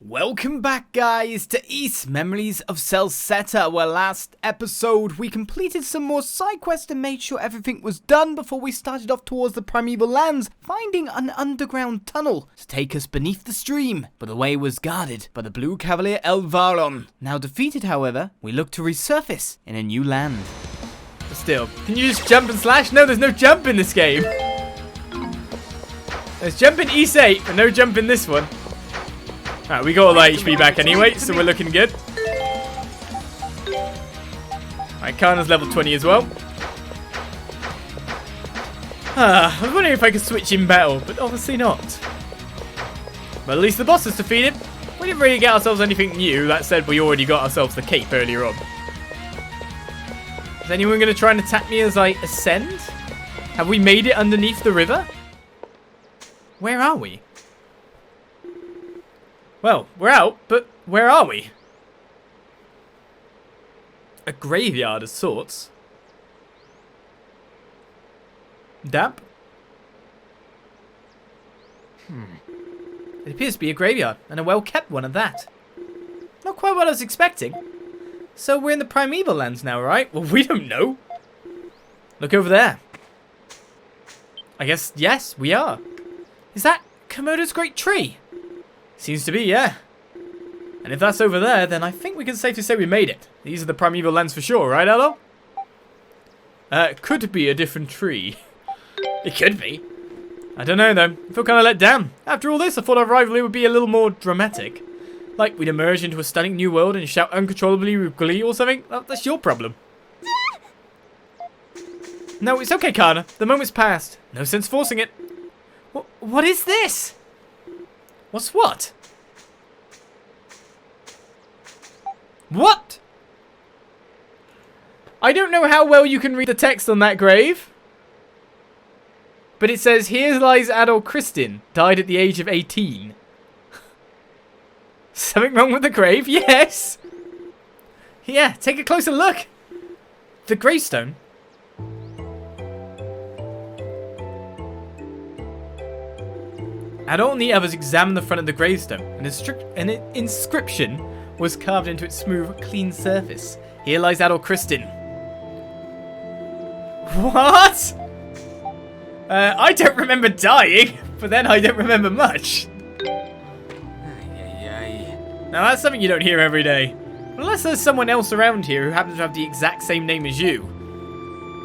Welcome back, guys, to East Memories of Celceta, where last episode we completed some more side quests and made sure everything was done before we started off towards the Primeval lands, finding an underground tunnel to take us beneath the stream, but the way was guarded by the Blue Cavalier Elvalon. Now defeated, however, we look to resurface in a new land. Still, can you just jump and slash? No, there's no jump in this game. There's jump in East 8, but no jump in this one. Alright, we got all our HP back anyway, so we're looking good. Alright, Kana's level 20 as well. I was wondering if I could switch in battle, but obviously not. But at least the boss is defeated. We didn't really get ourselves anything new. That said, we already got ourselves the cape earlier on. Is anyone going to try and attack me as I ascend? Have we made it underneath the river? Where are we? Well, we're out, but where are we? A graveyard of sorts. Damp? It appears to be a graveyard, and a well-kept one at that. Not quite what I was expecting. So we're in the Primeval lands now, right? Well, we don't know. Look over there. I guess, yes, we are. Is that Komodo's great tree? Seems to be, yeah. And if that's over there, then I think we can safely say we made it. These are the Primeval lands for sure, right, Adol? Could be a different tree. It could be. I don't know, though. I feel kind of let down. After all this, I thought our rivalry would be a little more dramatic. Like we'd emerge into a stunning new world and shout uncontrollably with glee or something. That's your problem. No, it's okay, Kana. The moment's passed. No sense forcing it. What is this? What's what? What? I don't know how well you can read the text on that grave. But it says, here lies Adol Kristin, died at the age of 18. Something wrong with the grave? Yes! Yeah, take a closer look. The gravestone. Adol and the others examined the front of the gravestone. An inscription was carved into its smooth, clean surface. Here lies Adol Kristin. What? I don't remember dying, but then I don't remember much. Now that's something you don't hear every day. Unless there's someone else around here who happens to have the exact same name as you.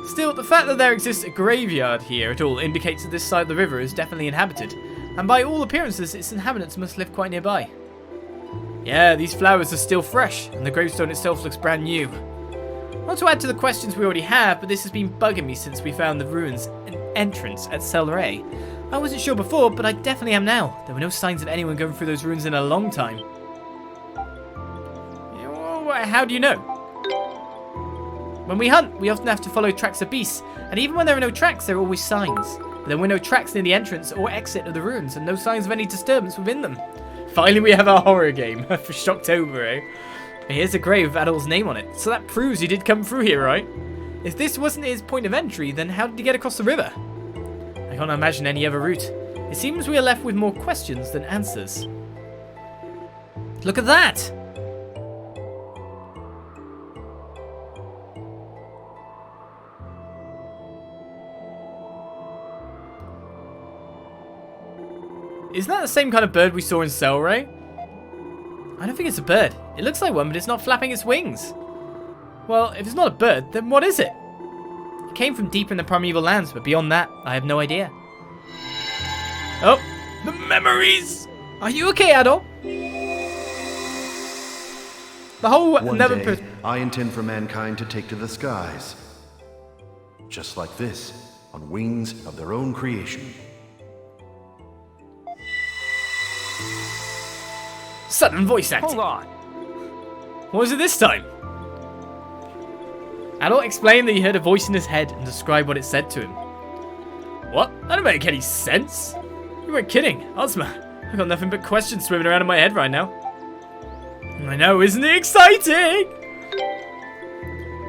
Still, the fact that there exists a graveyard here at all indicates that this side of the river is definitely inhabited. And by all appearances, its inhabitants must live quite nearby. Yeah, these flowers are still fresh, and the gravestone itself looks brand new. Not to add to the questions we already have, but this has been bugging me since we found the ruins and entrance at Celceta. I wasn't sure before, but I definitely am now. There were no signs of anyone going through those ruins in a long time. Yeah, well, how do you know? When we hunt, we often have to follow tracks of beasts, and even when there are no tracks, there are always signs. But there were no tracks near the entrance or exit of the ruins, and no signs of any disturbance within them. Finally, we have our horror game for Shocktober, eh? Here's a grave with Adol's name on it, so that proves he did come through here, right? If this wasn't his point of entry, then how did he get across the river? I can't imagine any other route. It seems we are left with more questions than answers. Look at that! Isn't that the same kind of bird we saw in Celceta? I don't think it's a bird. It looks like one, but it's not flapping its wings. Well, if it's not a bird, then what is it? It came from deep in the Primeval lands, but beyond that, I have no idea. Oh, the memories! Are you okay, Adol? The whole One day, I intend for mankind to take to the skies. Just like this, on wings of their own creation. Sudden voice acting. Hold on. What was it this time? Adol explained that he heard a voice in his head and described what it said to him. What? That don't make any sense. You weren't kidding, Ozma. I've got nothing but questions swimming around in my head right now. I know, isn't it exciting?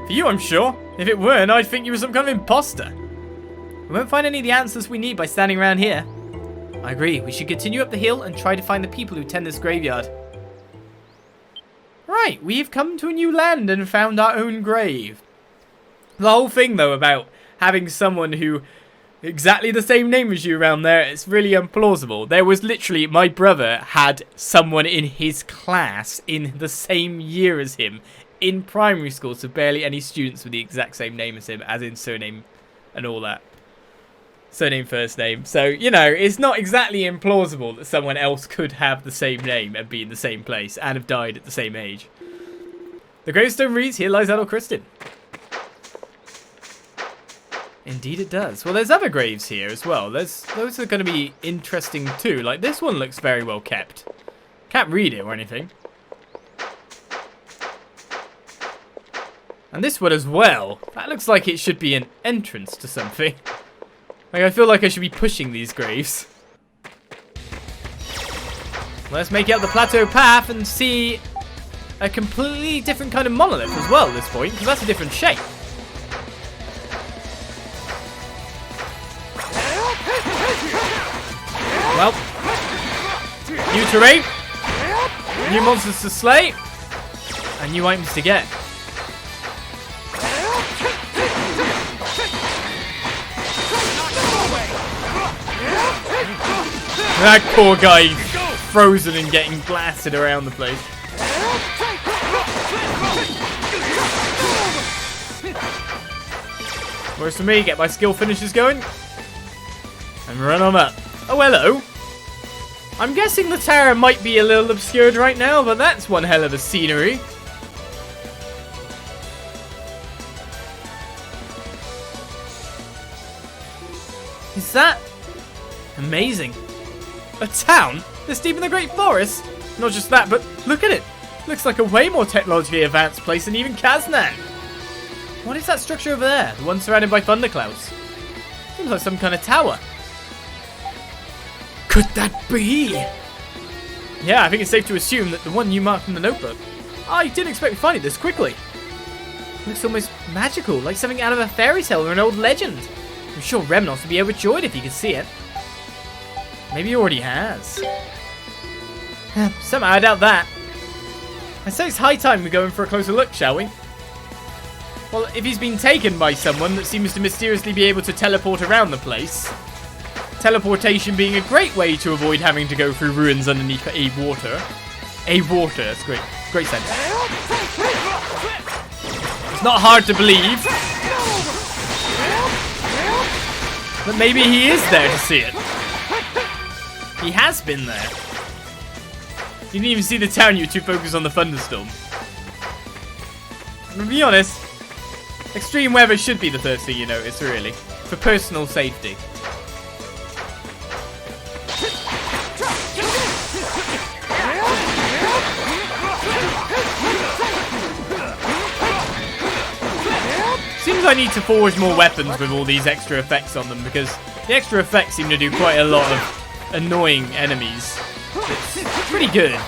For you, I'm sure. If it weren't, I'd think you were some kind of imposter. We won't find any of the answers we need by standing around here. I agree. We should continue up the hill and try to find the people who tend this graveyard. Right, we've come to a new land and found our own grave. The whole thing, though, about having someone who exactly the same name as you around there, it's really implausible. There was literally, my brother had someone in his class in the same year as him in primary school, so barely any students with the exact same name as him, as in surname and all that. Surname, first name. So, you know, it's not exactly implausible that someone else could have the same name and be in the same place and have died at the same age. The gravestone reads, "Here lies Adol Christian." Indeed it does. Well, there's other graves here as well. Those are going to be interesting too. Like, this one looks very well kept. Can't read it or anything. And this one as well. That looks like it should be an entrance to something. Like, I feel like I should be pushing these graves. Let's make it up the plateau path and see a completely different kind of monolith as well at this point, because that's a different shape. Well, new terrain, new monsters to slay, and new items to get. That poor guy frozen and getting blasted around the place. Whereas for me, get my skill finishes going and run on up. Oh, hello. I'm guessing the tower might be a little obscured right now, but that's one hell of a scenery. Is that amazing? A town this deep in the Great Forest? Not just that, but look at it. Looks like a way more technologically advanced place than even Kaznan. What is that structure over there? The one surrounded by thunderclouds. Seems like some kind of tower. Could that be? Yeah, I think it's safe to assume that the one you marked in the notebook. I didn't expect to find it this quickly. Looks almost magical, like something out of a fairy tale or an old legend. I'm sure Remnos would be overjoyed if he could see it. Maybe he already has. Somehow I doubt that. I say it's high time we go in for a closer look, shall we? Well, if he's been taken by someone that seems to mysteriously be able to teleport around the place, teleportation being a great way to avoid having to go through ruins underneath a water. A water, that's great. Great sense. It's not hard to believe that maybe he is there to see it. He has been there. You didn't even see the town, you were too focused on the thunderstorm. And to be honest, extreme weather should be the first thing you notice, really. For personal safety. Seems I need to forge more weapons with all these extra effects on them, because the extra effects seem to do quite a lot of annoying enemies. It's pretty good.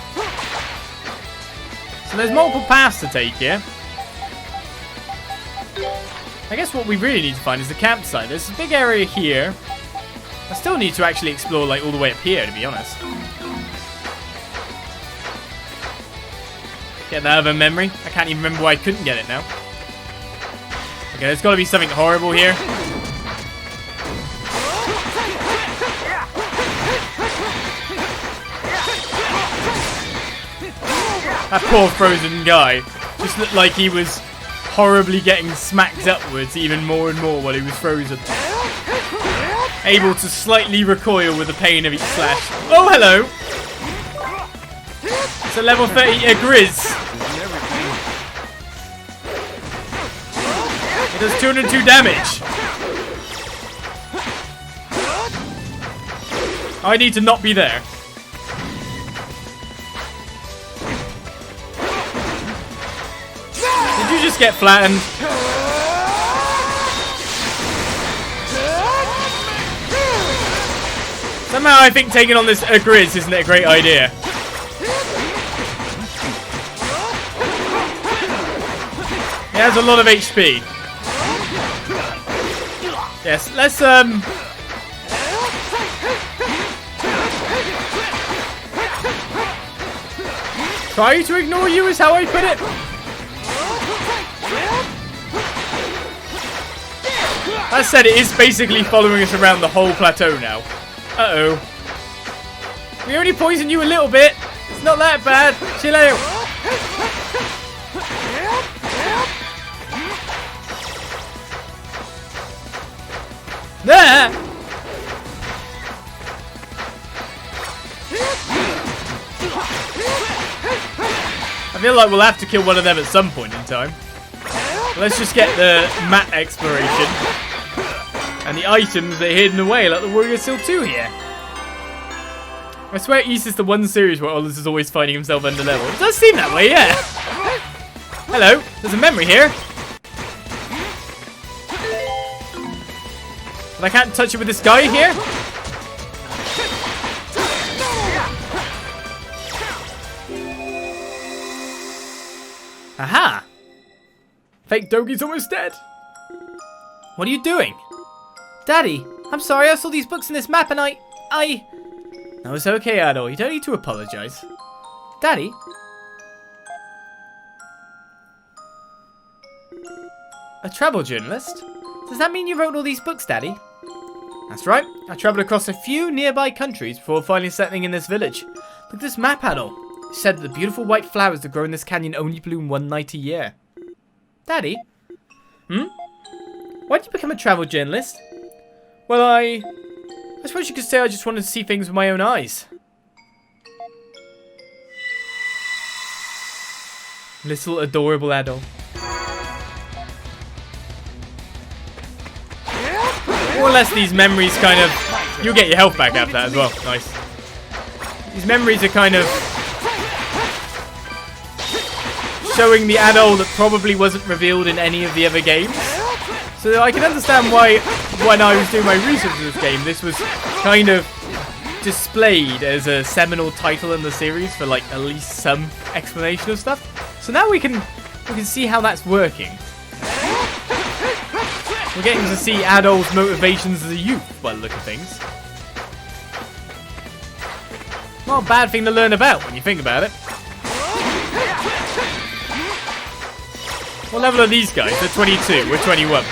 So there's multiple paths to take here. I guess what we really need to find is the campsite. There's a big area here. I still need to actually explore like all the way up here, to be honest. Get that out of memory. I can't even remember why I couldn't get it now. Okay, there's got to be something horrible here. That poor frozen guy just looked like he was horribly getting smacked upwards even more and more while he was frozen. Able to slightly recoil with the pain of each slash. Oh, hello! It's a level 30 Grizz. It does 202 damage. I need to not be there. Did you just get flattened? Somehow I think taking on this Grizz isn't a great idea. He has a lot of HP. Yes, let's try to ignore you is how I put it. That said, it is basically following us around the whole plateau now. Uh-oh. We only poisoned you a little bit. It's not that bad. Chill out. There! I feel like we'll have to kill one of them at some point in time. Let's just get the map exploration and the items that are hidden away, like the Warrior Seal 2 here. I swear East is the one series where Ollus is always finding himself under level. It does seem that way, yeah. Hello, there's a memory here. But I can't touch it with this guy here. Aha! Fake Dogi's almost dead. What are you doing? Daddy, I'm sorry, I saw these books in this map and I... No, it's okay, Adol. You don't need to apologize. Daddy? A travel journalist? Does that mean you wrote all these books, Daddy? That's right. I travelled across a few nearby countries before finally settling in this village. Look at this map, Adol. It said that the beautiful white flowers that grow in this canyon only bloom one night a year. Daddy? Why did you become a travel journalist? Well, I suppose you could say I just wanted to see things with my own eyes. Little adorable Adol. More or less these memories kind of... You'll get your health back after that as well. Nice. These memories are kind of... showing the Adol that probably wasn't revealed in any of the other games. So I can understand why, when I was doing my research for this game, this was kind of displayed as a seminal title in the series for like at least some explanation of stuff. So now we can see how that's working. We're getting to see Adol's motivations as a youth by the look of things. Not a bad thing to learn about when you think about it. What level are these guys? They're 22. We're 21.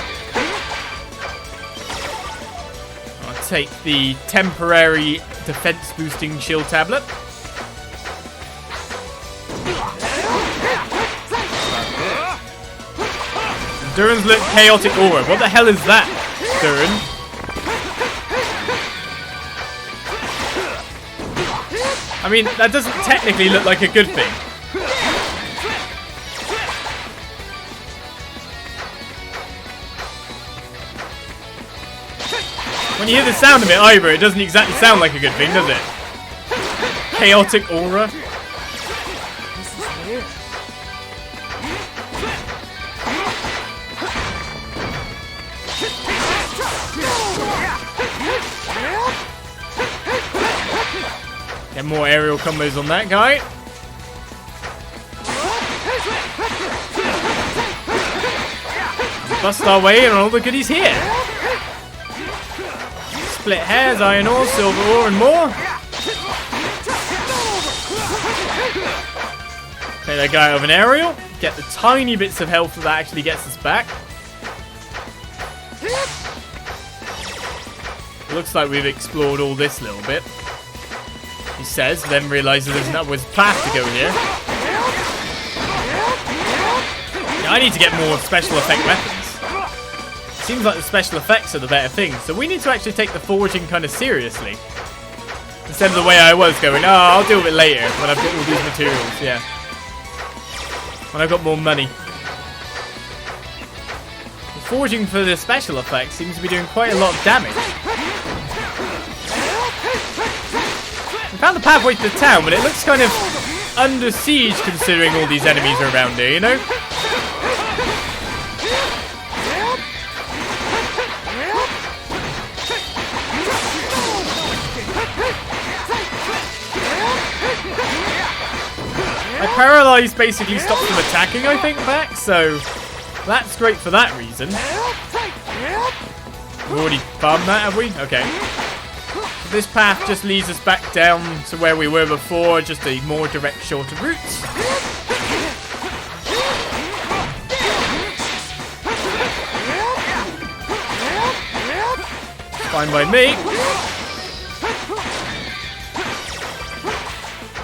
I'll take the temporary defense boosting shield tablet. Duran's look chaotic aura. What the hell is that, Duran? I mean, that doesn't technically look like a good thing. When you hear the sound of it either, it doesn't exactly sound like a good thing, does it? Chaotic aura. Get more aerial combos on that guy. Bust our way and all the goodies here. Split hairs, iron ore, silver ore, and more. Take that guy out of an aerial. Get the tiny bits of health that actually gets us back. Looks like we've explored all this little bit. He says, then realizes there's an upwards path to go here. Yeah, I need to get more special effect weapons. Seems like the special effects are the better thing, so we need to actually take the forging kind of seriously. Instead of the way I was going, oh, I'll deal with it later when I've got all these materials, yeah. When I've got more money. The forging for the special effects seems to be doing quite a lot of damage. We found the pathway to the town, but it looks kind of under siege considering all these enemies are around here, you know? My paralyze basically stops them attacking, I think, back, so that's great for that reason. We've already farmed that, have we? Okay. this path just leads us back down to where we were before, just a more direct, shorter route. Fine by me.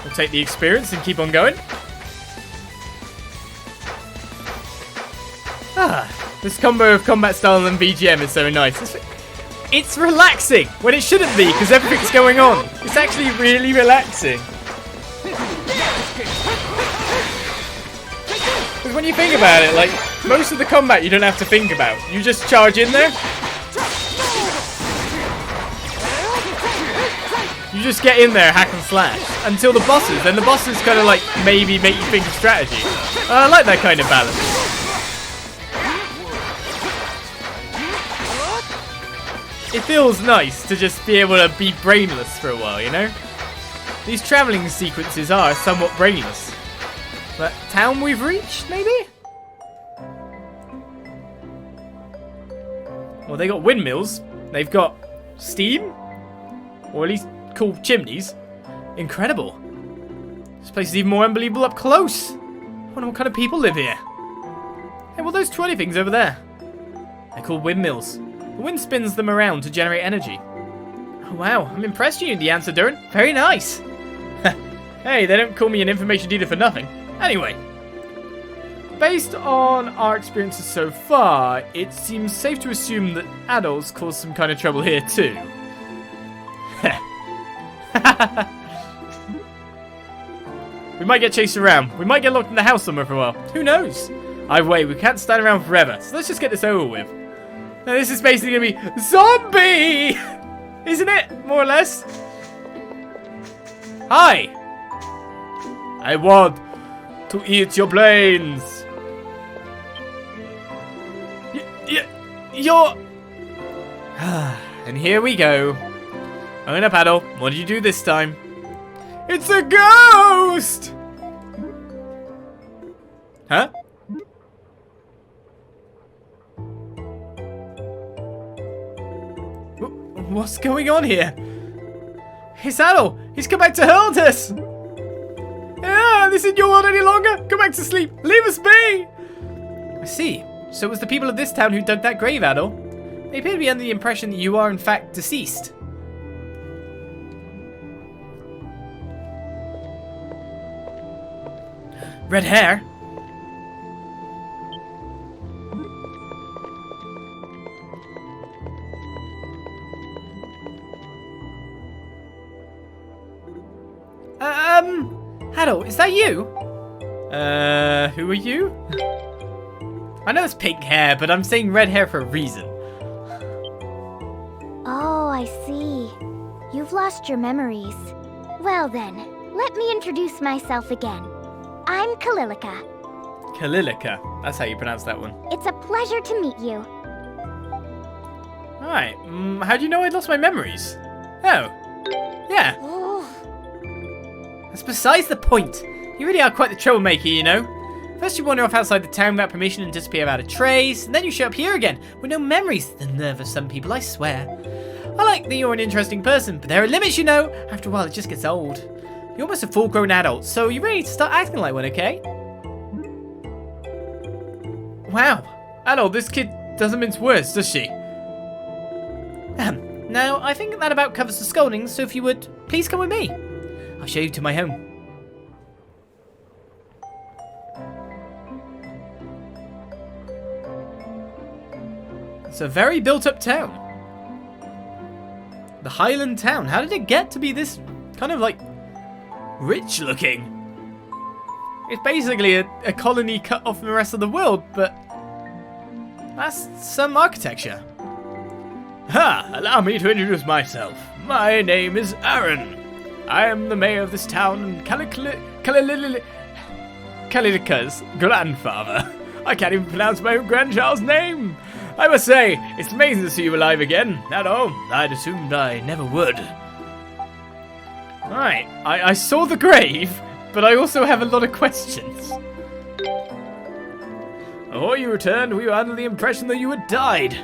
We'll take the experience and keep on going. This combo of combat style and BGM is so nice. It's relaxing when it shouldn't be because everything's going on. It's actually really relaxing. Because when you think about it, like, most of the combat you don't have to think about. You just charge in there. You just get in there, hack and slash, until the bosses. Then the bosses kind of like maybe make you think of strategy. I like that kind of balance. It feels nice to just be able to be brainless for a while, you know? These travelling sequences are somewhat brainless. But town we've reached, maybe? Well, they got windmills. They've got steam. Or at least cool chimneys. Incredible. This place is even more unbelievable up close. I wonder what kind of people live here. Hey, what are those twirly things over there? They're called windmills. The wind spins them around to generate energy. Oh, wow, I'm impressed you knew the answer, Durin. Very nice. Hey, they don't call me an information dealer for nothing. Anyway, based on our experiences so far, it seems safe to assume that Adol's caused some kind of trouble here too. We might get chased around. We might get locked in the house somewhere for a while. Who knows? Either way, we can't stand around forever, so let's just get this over with. Now, this is basically going to be zombie! Isn't it? More or less. Hi! I want to eat your brains. You're... And here we go. I'm gonna paddle. What did you do this time? It's a ghost! Huh? What's going on here? It's Adol! He's come back to haunt us! Ah, this isn't your world any longer! Go back to sleep! Leave us be! I see. So it was the people of this town who dug that grave, Adol. They appear to be under the impression that you are in fact deceased. Red hair? Adol, is that you? Who are you? I know it's pink hair, but I'm saying red hair for a reason. Oh, I see. You've lost your memories. Well then, let me introduce myself again. I'm Kalilica. Kalilica, that's how you pronounce that one. It's a pleasure to meet you. Alright, how do you know I lost my memories? Oh, yeah. That's besides the point. You really are quite the troublemaker, you know. First you wander off outside the town without permission and disappear without a trace, and then you show up here again with no memories. The nerve of some people, I swear. I like that you're an interesting person, but there are limits, you know. After a while, it just gets old. You're almost a full-grown adult, so you really need to start acting like one, okay? Wow. Adol, this kid doesn't mince words, does she? Now, I think that about covers the scoldings, so if you would, please come with me. I'll show you to my home. It's a very built-up town. The Highland Town. How did it get to be this kind of like rich-looking? It's basically a colony cut off from the rest of the world, but that's some architecture. Ha! Allow me to introduce myself. My name is Aaron. I am the mayor of this town and Kalilica's grandfather. I can't even pronounce my own grandchild's name. I must say, it's amazing to see you alive again. Adol, I'd assumed I never would. Alright, I saw the grave, but I also have a lot of questions. Before you returned, we were under the impression that you had died.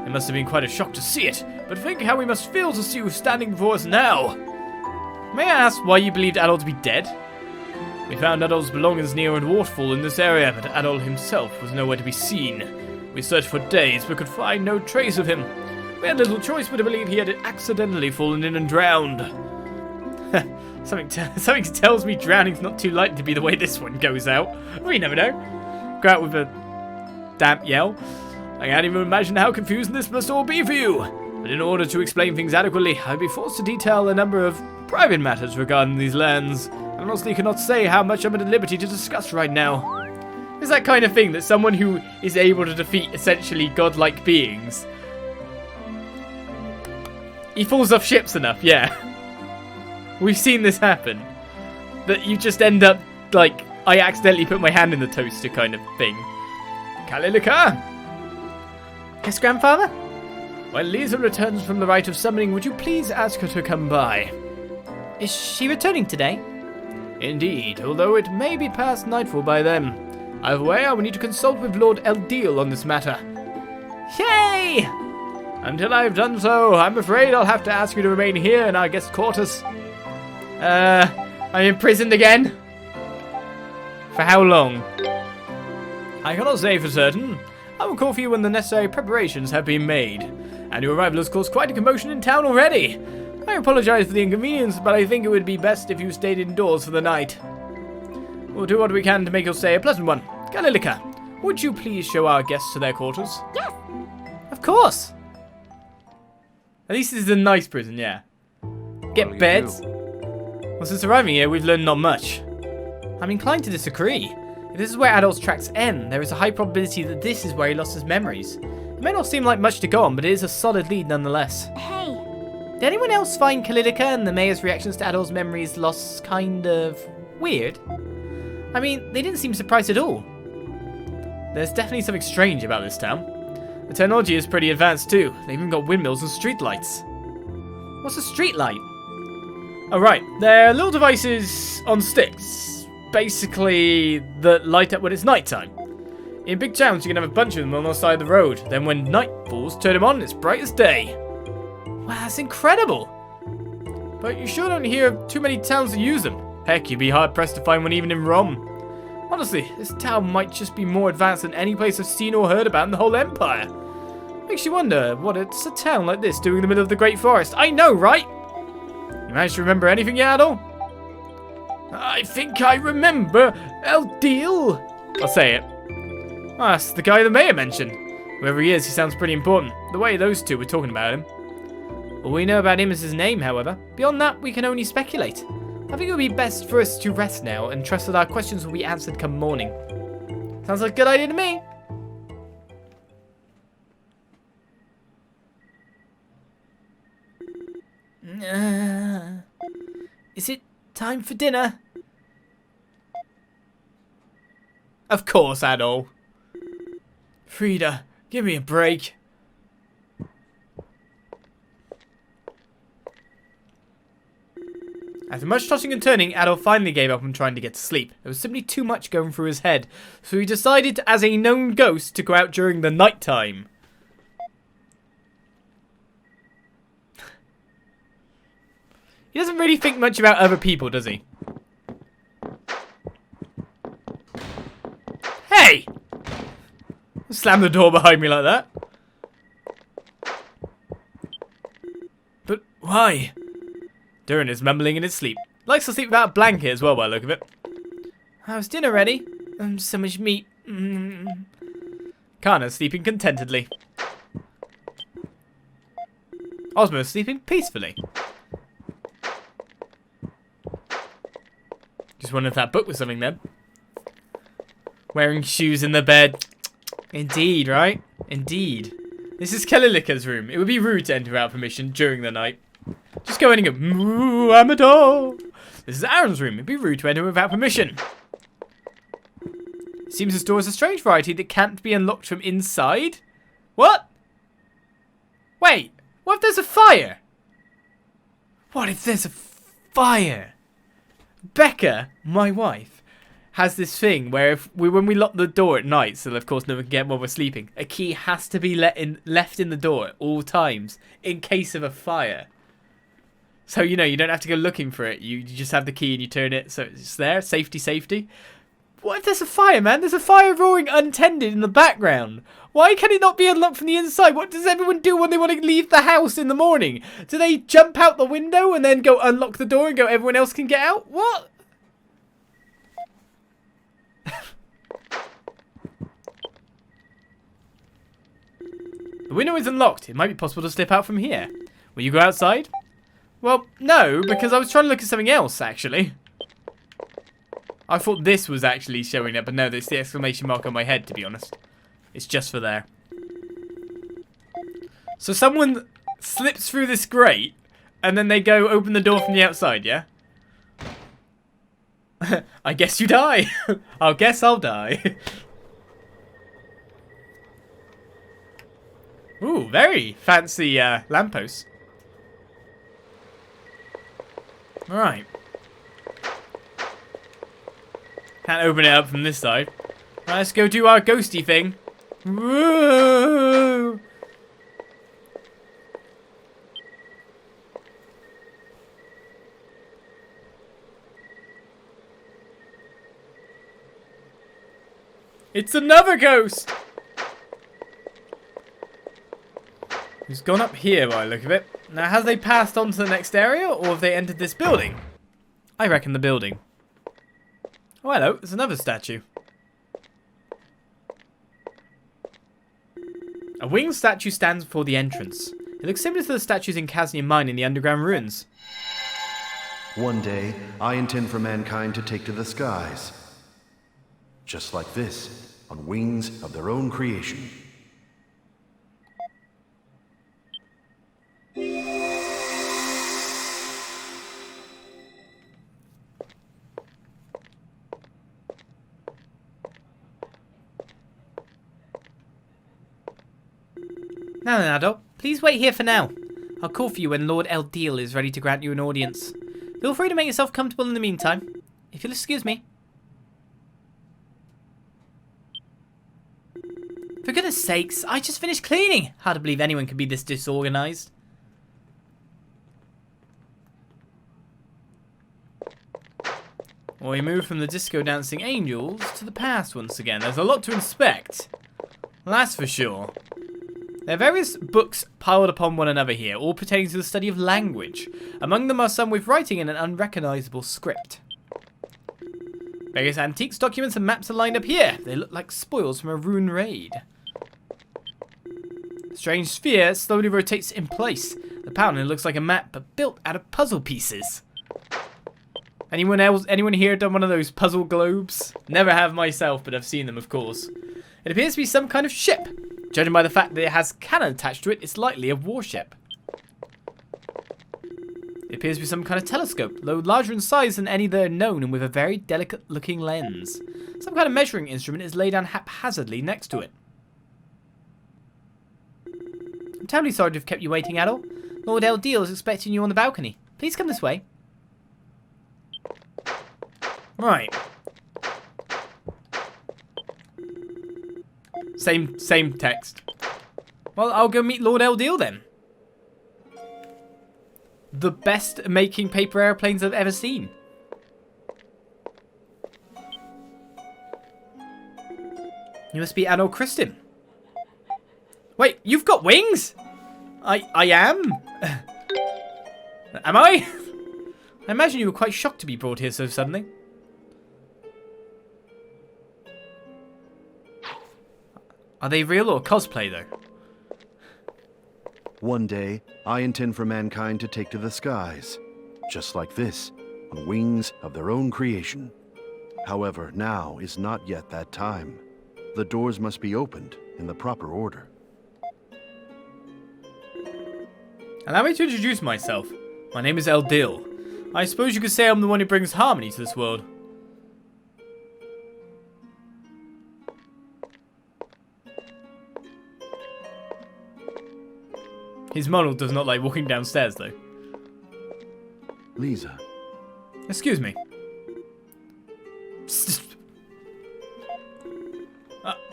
It must have been quite a shock to see it, but think how we must feel to see you standing before us now. May I ask why you believed Adol to be dead? We found Adol's belongings near a waterfall in this area, but Adol himself was nowhere to be seen. We searched for days, but could find no trace of him. We had little choice but to believe he had accidentally fallen in and drowned. Something tells me drowning's not too likely to be the way this one goes out. We never know. Go out with a damp yell. I can't even imagine how confusing this must all be for you. But in order to explain things adequately, I'd be forced to detail a number of private matters regarding these lands. I honestly cannot say how much I'm at liberty to discuss right now. It's that kind of thing that someone who is able to defeat essentially godlike beings, he falls off ships enough, yeah. We've seen this happen. That you just end up, like, I accidentally put my hand in the toaster kind of thing. Kalilika! Yes, Grandfather? When Lisa returns from the rite of summoning, would you please ask her to come by? Is she returning today? Indeed, although it may be past nightfall by then. Either way, I will need to consult with Lord Eldel on this matter. Yay! Until I've done so, I'm afraid I'll have to ask you to remain here in our guest quarters. I'm imprisoned again? For how long? I cannot say for certain. I will call for you when the necessary preparations have been made. And your arrival has caused quite a commotion in town already. I apologize for the inconvenience, but I think it would be best if you stayed indoors for the night. We'll do what we can to make your stay a pleasant one. Galilica, would you please show our guests to their quarters? Yes. Of course. At least this is a nice prison, yeah. Get beds. Well, since arriving here, we've learned not much. I'm inclined to disagree. If this is where Adol's tracks end, there is a high probability that this is where he lost his memories. It may not seem like much to go on, but it is a solid lead nonetheless. Hey. Did anyone else find Kalilika and the mayor's reactions to Adol's memories lost kind of weird? I mean, they didn't seem surprised at all. There's definitely something strange about this town. The technology is pretty advanced too. They've even got windmills and streetlights. What's a streetlight? Oh right, they're little devices on sticks, basically that light up when it's nighttime. In big towns you can have a bunch of them on the side of the road, then when night falls, turn them on and it's bright as day. Wow, that's incredible! But you sure don't hear of too many towns that use them. Heck, you'd be hard pressed to find one even in Rome. Honestly, this town might just be more advanced than any place I've seen or heard about in the whole empire. Makes you wonder what it's a town like this doing in the middle of the Great Forest. I know, right? You managed to remember anything yet, Adol? I think I remember Eldel. I'll say it. Oh, that's the guy the mayor mentioned. Whoever he is, he sounds pretty important. The way those two were talking about him. All we know about him is his name, however. Beyond that, we can only speculate. I think it would be best for us to rest now and trust that our questions will be answered come morning. Sounds like a good idea to me. Is it time for dinner? Of course, Adol. Frida, give me a break. After much tossing and turning, Adol finally gave up on trying to get to sleep. There was simply too much going through his head, so he decided, as a known ghost, to go out during the night time. He doesn't really think much about other people, does he? Hey! Slam the door behind me like that. But why? Durin is mumbling in his sleep. Likes to sleep without a blanket as well by the look of it. How's dinner ready? So much meat. Kana sleeping contentedly. Ozma is sleeping peacefully. Just wondered if that book was something then. Wearing shoes in the bed. Indeed, right? Indeed. This is Kalilika's room. It would be rude to enter without permission during the night. Just go in and go, moo, I'm a doll. This is Aaron's room. It'd be rude to enter without permission. Seems this door is a strange variety that can't be unlocked from inside. What? Wait, what if there's a fire? What if there's a fire? Becca, my wife, has this thing where when we lock the door at night, so of course no one can get while we're sleeping, a key has to be left in the door at all times in case of a fire. So, you know, you don't have to go looking for it. You just have the key and you turn it so it's there. Safety, safety. What if there's a fire, man? There's a fire roaring untended in the background. Why can it not be unlocked from the inside? What does everyone do when they want to leave the house in the morning? Do they jump out the window and then go unlock the door and go everyone else can get out? What? The window is unlocked. It might be possible to slip out from here. Will you go outside? Well, no, because I was trying to look at something else, actually. I thought this was actually showing up, but no, it's the exclamation mark on my head, to be honest. It's just for there. So someone slips through this grate, and then they go open the door from the outside, yeah? I guess you die. I guess I'll die. Ooh, very fancy lamppost. Alright. Can't open it up from this side. Right, let's go do our ghosty thing. Woo! It's another ghost! He's gone up here by the look of it. Now, have they passed on to the next area, or have they entered this building? I reckon the building. Oh, hello. There's another statue. A winged statue stands before the entrance. It looks similar to the statues in Kaznian Mine in the underground ruins. One day, I intend for mankind to take to the skies. Just like this, on wings of their own creation. Now then, Adol, please wait here for now. I'll call for you when Lord Eldel is ready to grant you an audience. Feel free to make yourself comfortable in the meantime, if you'll excuse me. For goodness sakes, I just finished cleaning. Hard to believe anyone could be this disorganized. Well, we move from the disco dancing angels to the past once again. There's a lot to inspect. That's for sure. There are various books piled upon one another here, all pertaining to the study of language. Among them are some with writing in an unrecognizable script. Various antiques, documents and maps are lined up here. They look like spoils from a rune raid. A strange sphere slowly rotates in place. The pattern looks like a map, but built out of puzzle pieces. Anyone here done one of those puzzle globes? Never have myself, but I've seen them, of course. It appears to be some kind of ship. Judging by the fact that it has cannon attached to it, it's likely a warship. It appears to be some kind of telescope, though larger in size than any that are known and with a very delicate-looking lens. Some kind of measuring instrument is laid down haphazardly next to it. I'm terribly sorry to have kept you waiting, Adol. Lord Eldel is expecting you on the balcony. Please come this way. Right. Same text. Well, I'll go meet Lord Eldel then. The best making paper airplanes I've ever seen. You must be Adol Kristin. Wait, you've got wings? I am? Am I? I imagine you were quite shocked to be brought here so suddenly. Are they real or cosplay, though? One day, I intend for mankind to take to the skies. Just like this, on wings of their own creation. However, now is not yet that time. The doors must be opened in the proper order. Allow me to introduce myself. My name is Eldel. I suppose you could say I'm the one who brings harmony to this world. His model does not like walking downstairs, though. Lisa. Excuse me.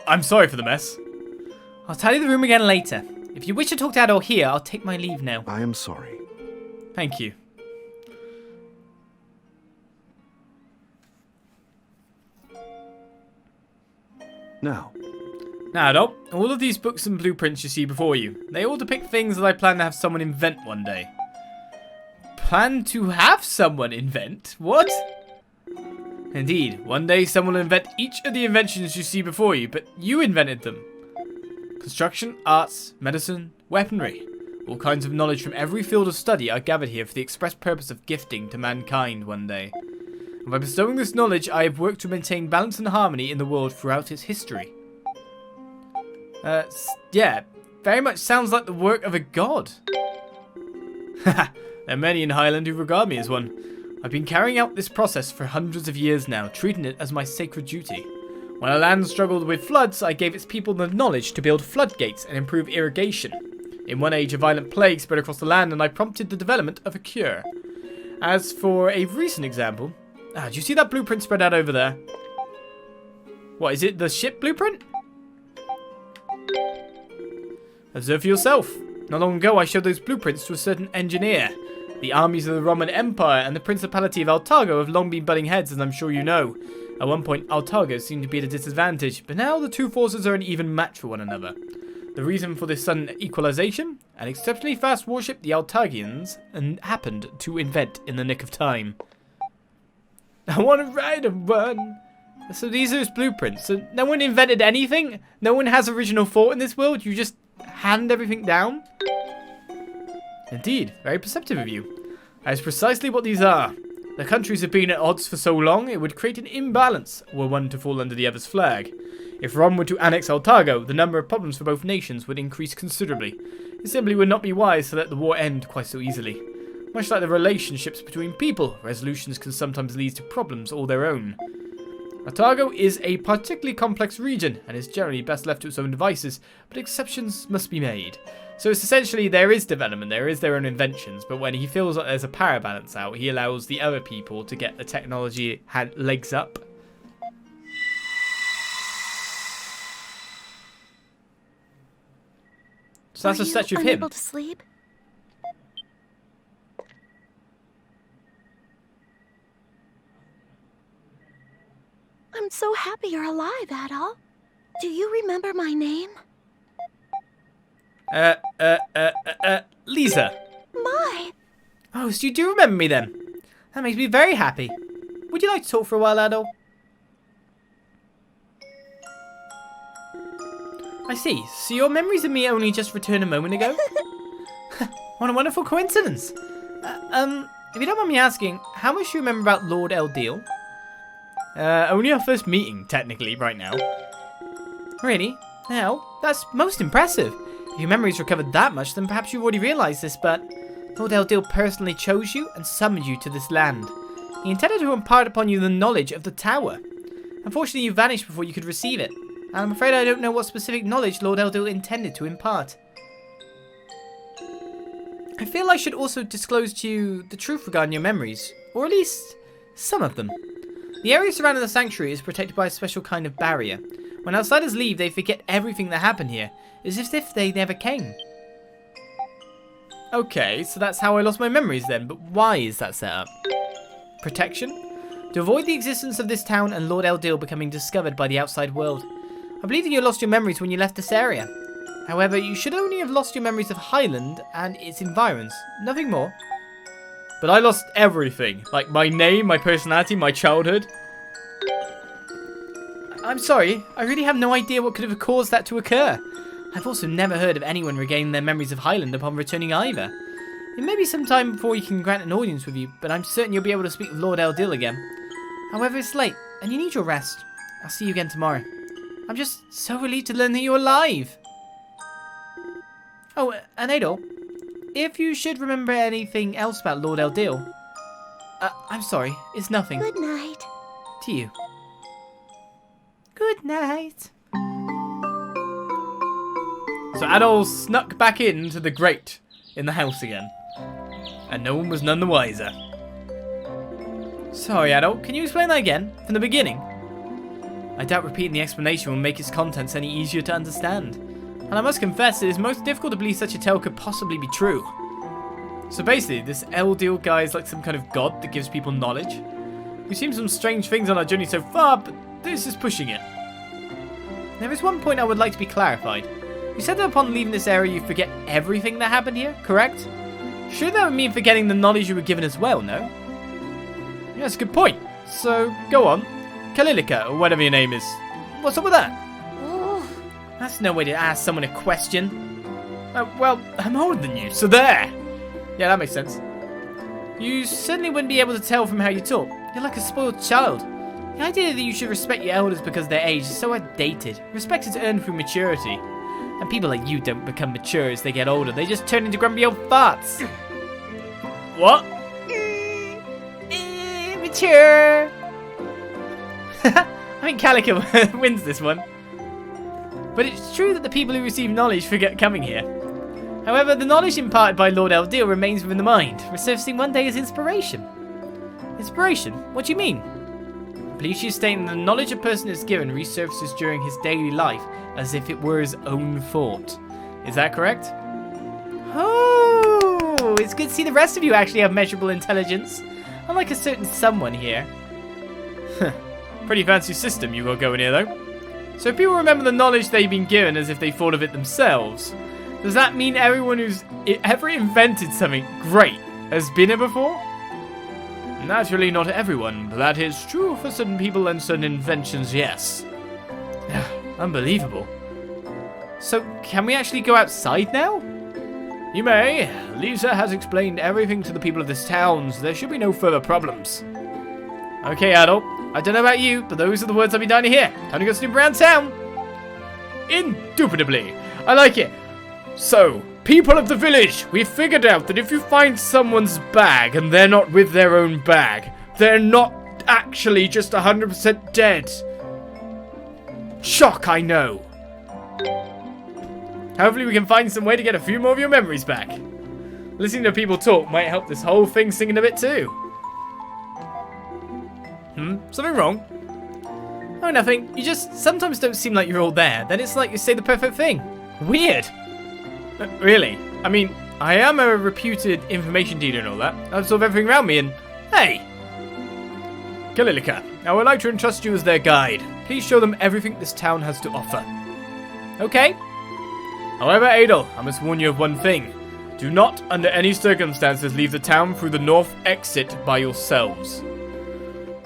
I'm sorry for the mess. I'll tell you the room again later. If you wish to talk to Adol here, I'll take my leave now. I am sorry. Thank you. Now, Adol, all of these books and blueprints you see before you, they all depict things that I plan to have someone invent one day. Plan to have someone invent? What? Indeed, one day someone will invent each of the inventions you see before you, but you invented them. Construction, arts, medicine, weaponry. All kinds of knowledge from every field of study are gathered here for the express purpose of gifting to mankind one day. And by bestowing this knowledge, I have worked to maintain balance and harmony in the world throughout its history. Yeah, very much sounds like the work of a god. Haha, there are many in Highland who regard me as one. I've been carrying out this process for hundreds of years now, treating it as my sacred duty. When our land struggled with floods, I gave its people the knowledge to build floodgates and improve irrigation. In one age, a violent plague spread across the land and I prompted the development of a cure. As for a recent example... do you see that blueprint spread out over there? What, is it the ship blueprint? Observe for yourself. Not long ago, I showed those blueprints to a certain engineer. The armies of the Roman Empire and the Principality of Altargo have long been butting heads, as I'm sure you know. At one point, Altargo seemed to be at a disadvantage, but now the two forces are an even match for one another. The reason for this sudden equalization? An exceptionally fast warship the Altargians happened to invent in the nick of time. I want to ride and run. So these are his blueprints. So no one invented anything? No one has original thought in this world? You just hand everything down? Indeed, very perceptive of you. That is precisely what these are. The countries have been at odds for so long, it would create an imbalance were one to fall under the other's flag. If Rome were to annex Altargo, the number of problems for both nations would increase considerably. It simply would not be wise to let the war end quite so easily. Much like the relationships between people, resolutions can sometimes lead to problems all their own. Altargo is a particularly complex region, and is generally best left to its own devices, but exceptions must be made. So it's essentially, there is development, there is their own inventions, but when he feels like there's a power balance out, he allows the other people to get the technology legs up. So that's a statue of him. Unable to sleep? I'm so happy you're alive, Adol. Do you remember my name? Lisa. My! Oh, so you do remember me then? That makes me very happy. Would you like to talk for a while, Adol? I see. So your memories of me only just returned a moment ago? What a wonderful coincidence. If you don't mind me asking, how much do you remember about Lord Eldel? Only our first meeting, technically, right now. Really? Well, that's most impressive. If your memory's recovered that much, then perhaps you've already realised this, but Lord Eldel personally chose you and summoned you to this land. He intended to impart upon you the knowledge of the tower. Unfortunately, you vanished before you could receive it. And I'm afraid I don't know what specific knowledge Lord Eldel intended to impart. I feel I should also disclose to you the truth regarding your memories, or at least some of them. The area surrounding the sanctuary is protected by a special kind of barrier. When outsiders leave, they forget everything that happened here, as if they never came. Okay, so that's how I lost my memories then, but why is that set up? Protection? To avoid the existence of this town and Lord Eldel becoming discovered by the outside world. I believe that you lost your memories when you left this area. However, you should only have lost your memories of Highland and its environs, nothing more. But I lost everything, like my name, my personality, my childhood. I'm sorry, I really have no idea what could have caused that to occur. I've also never heard of anyone regaining their memories of Highland upon returning either. It may be some time before we can grant an audience with you, but I'm certain you'll be able to speak with Lord Eldel again. However, it's late, and you need your rest. I'll see you again tomorrow. I'm just so relieved to learn that you're alive. Oh, and Adol, if you should remember anything else about Lord Eldel... I'm sorry, it's nothing. Good night. To you. Good night. So Adol snuck back into the grate in the house again. And no one was none the wiser. Sorry, Adol, can you explain that again? From the beginning? I doubt repeating the explanation will make its contents any easier to understand. And I must confess, it is most difficult to believe such a tale could possibly be true. So basically, this Eldel guy is like some kind of god that gives people knowledge. We've seen some strange things on our journey so far, but this is pushing it. There is one point I would like to be clarified. You said that upon leaving this area you forget everything that happened here, correct? Sure, that would mean forgetting the knowledge you were given as well, no? Yeah, that's a good point. So, go on. Kalilika, or whatever your name is. What's up with that? Oh. That's no way to ask someone a question. Well, I'm older than you, so there. Yeah, that makes sense. You certainly wouldn't be able to tell from how you talk. You're like a spoiled child. The idea that you should respect your elders because of their age is so outdated. Respect is earned through maturity. And people like you don't become mature as they get older. They just turn into grumpy old farts. What? Mature. I think Calico wins this one. But it's true that the people who receive knowledge forget coming here. However, the knowledge imparted by Lord Eldel remains within the mind, resurfacing one day as inspiration. Inspiration? What do you mean? I believe she's stating the knowledge a person is given resurfaces during his daily life as if it were his own thought. Is that correct? Oh, it's good to see the rest of you actually have measurable intelligence. Unlike a certain someone here. Pretty fancy system you got going here, though. So if people remember the knowledge they've been given as if they thought of it themselves, does that mean everyone who's ever invented something great has been here before? Naturally not everyone, but that is true for certain people and certain inventions, yes. Unbelievable. So, can we actually go outside now? You may. Lisa has explained everything to the people of this town, so there should be no further problems. Okay, Adol. I don't know about you, but those are the words I've been dying to hear. Time to go snoop around town. Indubitably. I like it. So, people of the village, we've figured out that if you find someone's bag and they're not with their own bag, they're not actually just 100% dead. Shock, I know. Hopefully we can find some way to get a few more of your memories back. Listening to people talk might help this whole thing sing a bit too. Something wrong? Oh, nothing. You just sometimes don't seem like you're all there. Then it's like you say the perfect thing. Weird. Really? I mean, I am a reputed information dealer and all that. I absorb everything around me and... Hey! Kalilika, I would like to entrust you as their guide. Please show them everything this town has to offer. Okay. However, Adol, I must warn you of one thing. Do not, under any circumstances, leave the town through the north exit by yourselves.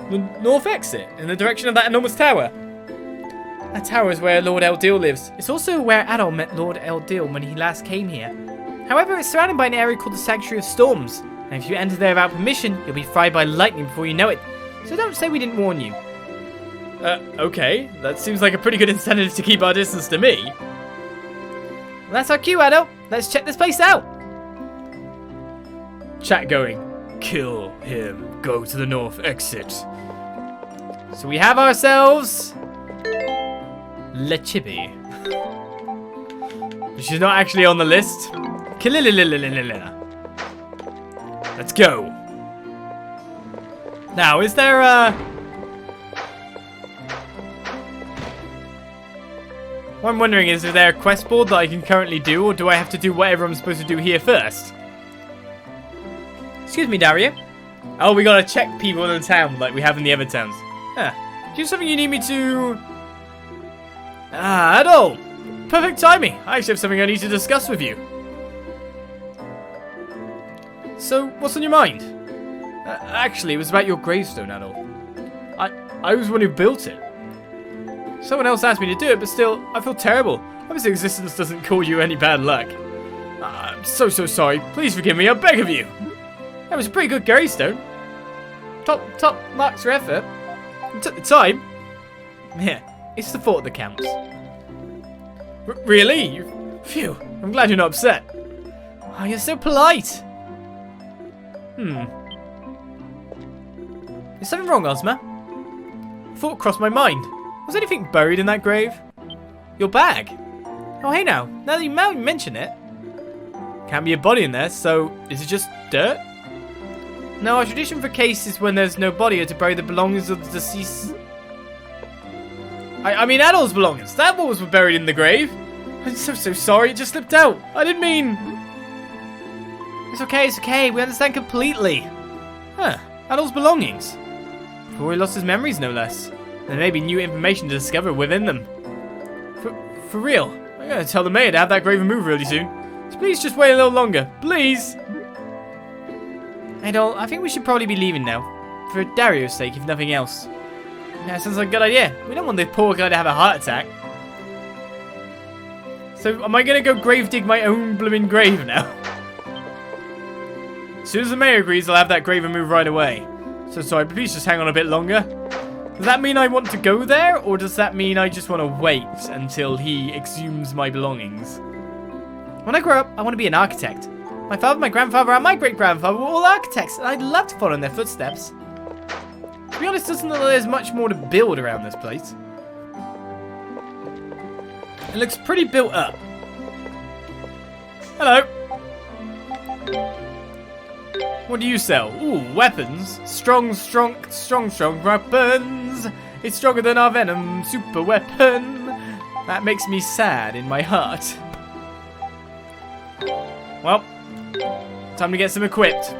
The north exit? In the direction of that enormous tower? That tower is where Lord Eldel lives. It's also where Adol met Lord Eldel when he last came here. However, it's surrounded by an area called the Sanctuary of Storms. And if you enter there without permission, you'll be fried by lightning before you know it. So don't say we didn't warn you. Okay. That seems like a pretty good incentive to keep our distance to me. Well, that's our cue, Adol. Let's check this place out. Chat going. Kill him. Go to the north exit. So we have ourselves... Lechibi. She's not actually on the list. Let's go. Now, is there what I'm wondering is there a quest board that I can currently do, or do I have to do whatever I'm supposed to do here first? Excuse me, Daria. Oh, we gotta check people in the town like we have in the other towns. Huh. Do you have something you need me to... Ah, Adol! Perfect timing. I actually have something I need to discuss with you. So, what's on your mind? Actually, it was about your gravestone, Adol. I was the one who built it. Someone else asked me to do it, but still, I feel terrible. Obviously, existence doesn't call you any bad luck. I'm so sorry. Please forgive me, I beg of you. That was a pretty good gravestone. Top marks for effort. It took the time. Yeah, it's the thought that counts. Really? Phew, I'm glad you're not upset. Oh, you're so polite. Is something wrong, Ozma? A thought crossed my mind. Was anything buried in that grave? Your bag? Oh, hey now that you mention it. Can't be a body in there, so is it just dirt? No, our tradition for cases when there's no body are to bury the belongings of the deceased. I mean Adol's belongings. That was buried in the grave. I'm so sorry. It just slipped out. I didn't mean... It's okay. We understand completely. Huh. Adol's belongings. Before he lost his memories, no less. There may be new information to discover within them. For real. I'm going to tell the mayor to have that grave removed really soon. So please just wait a little longer. Please. Adol, I think we should probably be leaving now. For Dario's sake, if nothing else. Yeah, sounds like a good idea. We don't want the poor guy to have a heart attack. So, am I going to go grave dig my own blooming grave now? As soon as the mayor agrees, I'll have that grave removed right away. So sorry, but please just hang on a bit longer. Does that mean I want to go there? Or does that mean I just want to wait until he exhumes my belongings? When I grow up, I want to be an architect. My father, my grandfather, and my great-grandfather were all architects, and I'd love to follow in their footsteps. To be honest, it doesn't look like there's much more to build around this place. It looks pretty built up. Hello. What do you sell? Ooh, weapons. Strong weapons. It's stronger than our venom. Super weapon. That makes me sad in my heart. Well, time to get some equipped.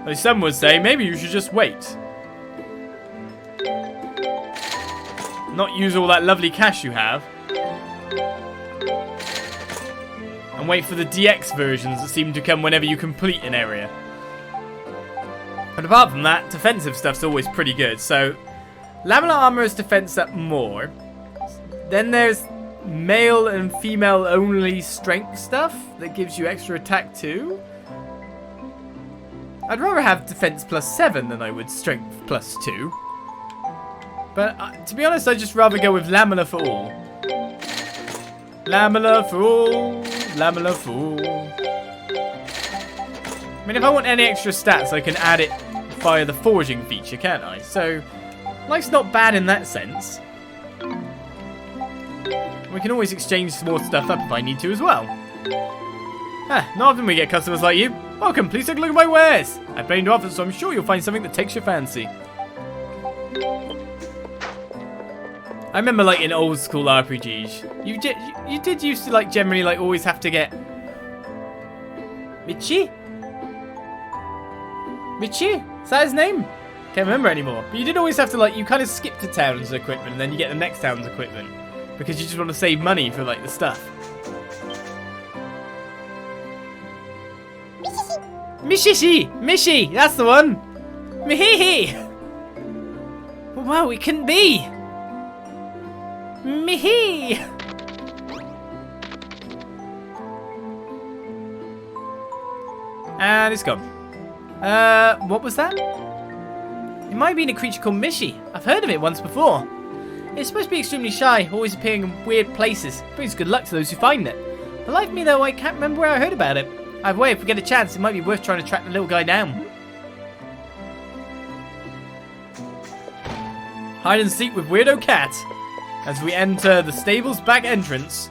Though some would say, maybe you should just wait. Not use all that lovely cash you have. And wait for the DX versions that seem to come whenever you complete an area. But apart from that, defensive stuff's always pretty good. So, laminar armor is defense up more. Then there's male and female only strength stuff that gives you extra attack too. I'd rather have defense +7 than I would strength +2. But to be honest, I'd just rather go with laminar for all. Laminar for all. Laminar for all. I mean, if I want any extra stats, I can add it via the forging feature, can't I? So, life's not bad in that sense. We can always exchange some more stuff up if I need to as well. Not often we get customers like you. Welcome, please take a look at my wares. I have plenty to offer, so I'm sure you'll find something that takes your fancy. I remember, like, in old school RPGs, you did used to, like, generally, like, always have to get... Michi? Michi? Is that his name? Can't remember anymore. But you did always have to, like, you kind of skip the town's equipment and then you get the next town's equipment. Because you just want to save money for, like, the stuff. Mishi! That's the one! Mihihi! Wow, it couldn't be! Mihi! And it's gone. What was that? It might have been a creature called Mishi. I've heard of it once before. It's supposed to be extremely shy, always appearing in weird places. Brings good luck to those who find it. But like me though, I can't remember where I heard about it. Either way, if we get a chance, it might be worth trying to track the little guy down. Hide and seek with Weirdo Cat. As we enter the stable's back entrance.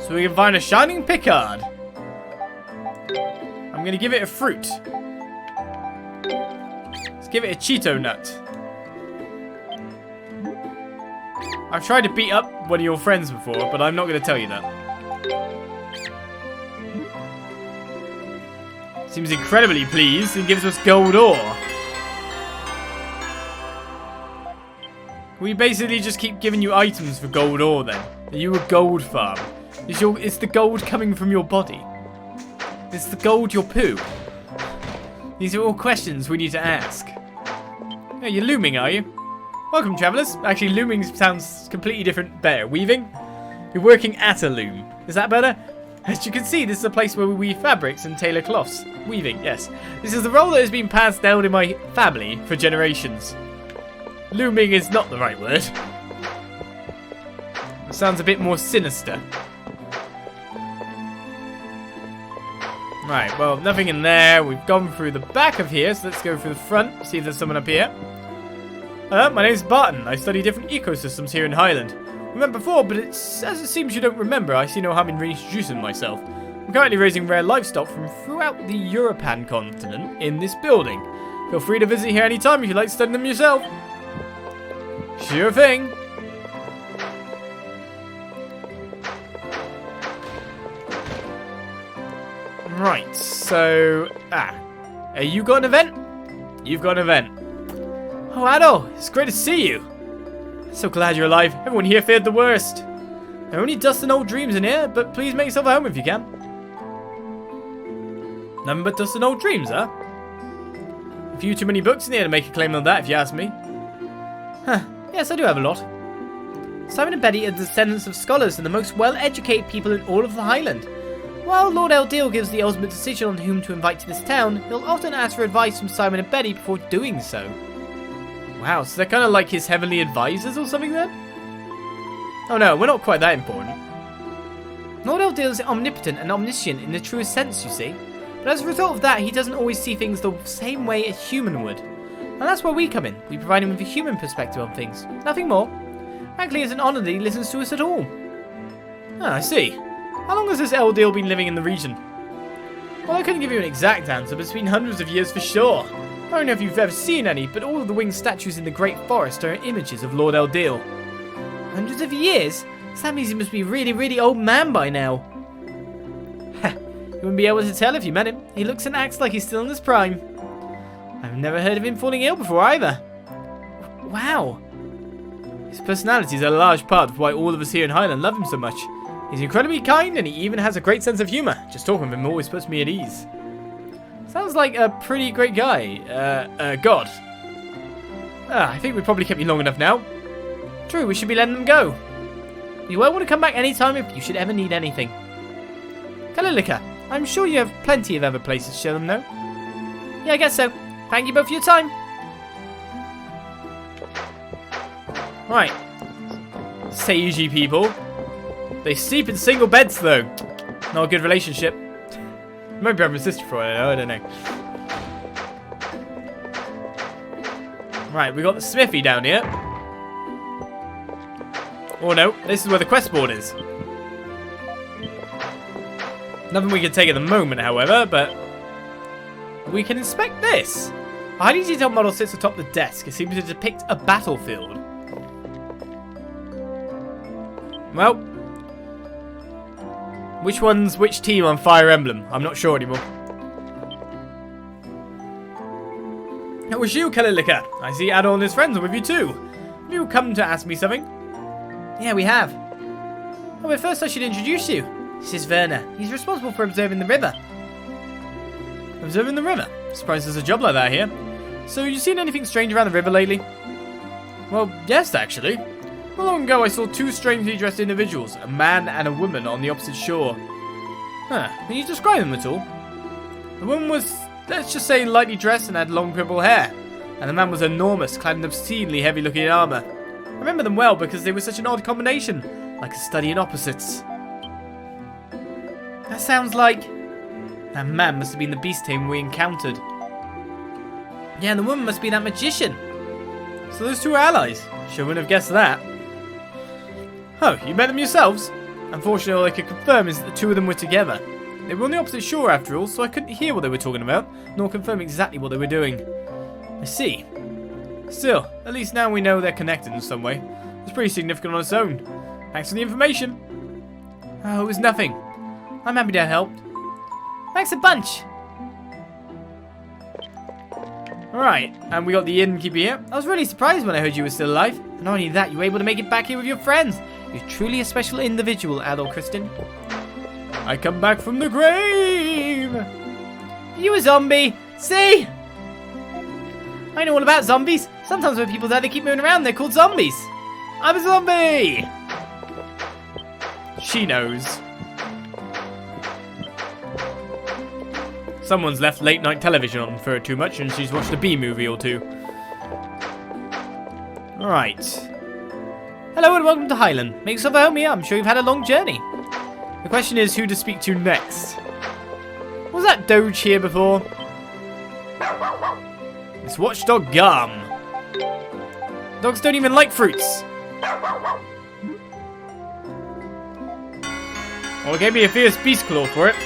So we can find a shining Picard. I'm going to give it a fruit. Let's give it a Cheeto nut. I've tried to beat up one of your friends before, but I'm not going to tell you that. Seems incredibly pleased and gives us gold ore. We basically just keep giving you items for gold ore then. Are you a gold farm? Is the gold coming from your body? Is the gold your poo? These are all questions we need to ask. Oh, you're looming, are you? Welcome, travellers. Actually, looming sounds completely different. Better. Weaving? You're working at a loom. Is that better? As you can see, this is a place where we weave fabrics and tailor cloths. Weaving, yes. This is the role that has been passed down in my family for generations. Looming is not the right word. It sounds a bit more sinister. Right, well, nothing in there. We've gone through the back of here, so let's go through the front, see if there's someone up here. My name's Barton. I study different ecosystems here in Highland. We met before, but as it seems you don't remember, I see no harm in reintroducing myself. I'm currently raising rare livestock from throughout the European continent in this building. Feel free to visit here anytime if you'd like to study them yourself. Sure thing. Right, so... you got an event? You've got an event. Oh, Adol, it's great to see you. So glad you're alive. Everyone here feared the worst. There are only dust and old dreams in here, but please make yourself at home if you can. Nothing but dust and old dreams, huh? A few too many books in here to make a claim on that, if you ask me. Huh, yes, I do have a lot. Simon and Betty are descendants of scholars and the most well-educated people in all of the Highland. While Lord Eldel gives the ultimate decision on whom to invite to this town, he'll often ask for advice from Simon and Betty before doing so. Wow, so they're kind of like his heavenly advisors or something then? Oh no, we're not quite that important. Lord Eldel is omnipotent and omniscient in the truest sense, you see. But as a result of that, he doesn't always see things the same way a human would. And that's where we come in. We provide him with a human perspective on things. Nothing more. Frankly, it's an honour that he listens to us at all. Ah, I see. How long has this Eldel been living in the region? Well, I couldn't give you an exact answer, but it's been hundreds of years for sure. I don't know if you've ever seen any, but all of the winged statues in the Great Forest are images of Lord Eldel. Hundreds of years? So that means he must be a really, really old man by now. You wouldn't be able to tell if you met him. He looks and acts like he's still in his prime. I've never heard of him falling ill before either. Wow. His personality is a large part of why all of us here in Highland love him so much. He's incredibly kind and he even has a great sense of humour. Just talking with him always puts me at ease. Sounds like a pretty great guy. God. I think we've probably kept you long enough now. True, we should be letting them go. You won't want to come back anytime if you should ever need anything. Kalilika, I'm sure you have plenty of other places to show them, no? Yeah, I guess so. Thank you both for your time. Right. Seiji people. They sleep in single beds, though. Not a good relationship. Maybe brother and sister for it, I don't know. Right, we got the smithy down here. Oh no, this is where the quest board is. Nothing we can take at the moment, however, but we can inspect this. A highly detailed model sits atop the desk. It seems to depict a battlefield. Well, which one's which team on Fire Emblem? I'm not sure anymore. It was you, Kalilika. I see Adol and his friends are with you too. Have you come to ask me something? Yeah, we have. Oh, but first I should introduce you. This is Werner. He's responsible for observing the river. Observing the river? Surprised there's a job like that here. So, you seen anything strange around the river lately? Well, yes, actually. Not long ago, I saw two strangely dressed individuals, a man and a woman, on the opposite shore. Huh, can you describe them at all? The woman was, let's just say, lightly dressed and had long purple hair. And the man was enormous, clad in obscenely heavy-looking armour. I remember them well because they were such an odd combination, like a study in opposites. That sounds like... That man must have been the beast tamer we encountered. Yeah, and the woman must be that magician. So those two are allies. Sure wouldn't have guessed that. Oh, you met them yourselves? Unfortunately, all I could confirm is that the two of them were together. They were on the opposite shore after all, so I couldn't hear what they were talking about, nor confirm exactly what they were doing. I see. Still, at least now we know they're connected in some way. It's pretty significant on its own. Thanks for the information. Oh, it was nothing. I'm happy to have helped. Thanks a bunch. Alright, and we got the innkeeper here. I was really surprised when I heard you were still alive. And not only that, you were able to make it back here with your friends. You're truly a special individual, Adol Kristen. I come back from the grave. Are you a zombie? See? I know all about zombies. Sometimes when people die, they keep moving around. They're called zombies. I'm a zombie. She knows. Someone's left late night television on for too much and she's watched a B movie or two. Alright. Hello and welcome to Highland. Make yourself at home here. I'm sure you've had a long journey. The question is who to speak to next. Was that Doge here before? It's Watchdog Gum. Dogs don't even like fruits. Well, it gave me a fierce beast claw for it.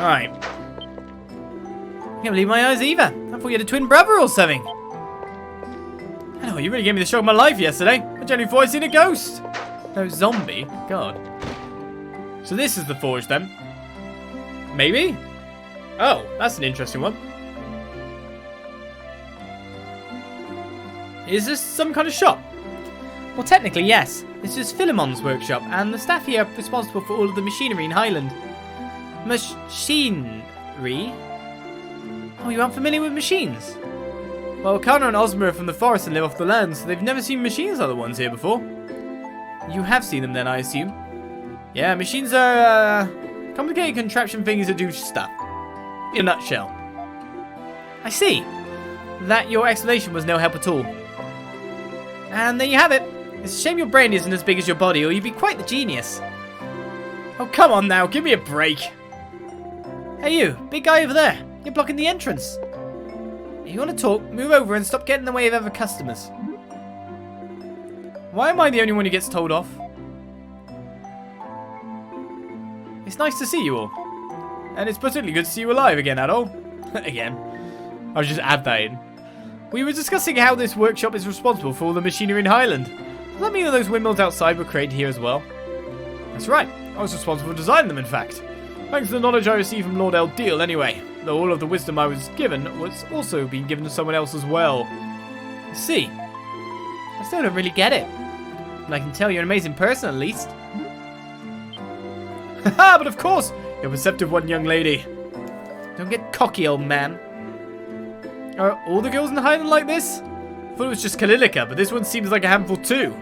Alright. I can't believe my eyes either. I thought you had a twin brother or something. Hello, you really gave me the shock of my life yesterday. I genuinely thought I'd seen a ghost. No, zombie. God. So this is the forge then. Maybe? Oh, that's an interesting one. Is this some kind of shop? Well, technically, yes. This is Philemon's workshop, and the staff here are responsible for all of the machinery in Highland. Machinery? Oh, you aren't familiar with machines? Well, Connor and Ozma are from the forest and live off the land, so they've never seen machines like the ones here before. You have seen them then, I assume? Yeah, machines are, complicated contraption things that do stuff. In a nutshell. I see. That your explanation was no help at all. And there you have it. It's a shame your brain isn't as big as your body, or you'd be quite the genius. Oh, come on now, give me a break. Hey you, big guy over there. You're blocking the entrance. If you want to talk, move over and stop getting in the way of other customers. Why am I the only one who gets told off? It's nice to see you all. And it's particularly good to see you alive again, Adol. Again. I'll just add that in. We were discussing how this workshop is responsible for all the machinery in Highland. Does that mean that those windmills outside were created here as well? That's right. I was responsible for designing them, in fact. Thanks to the knowledge I received from Lord Eldel anyway. Though all of the wisdom I was given was also being given to someone else as well. I see. I still don't really get it. But I can tell you're an amazing person, at least. Haha, but of course! You're a perceptive one, young lady. Don't get cocky, old man. Are all the girls in Highland like this? I thought it was just Kalilika, but this one seems like a handful too.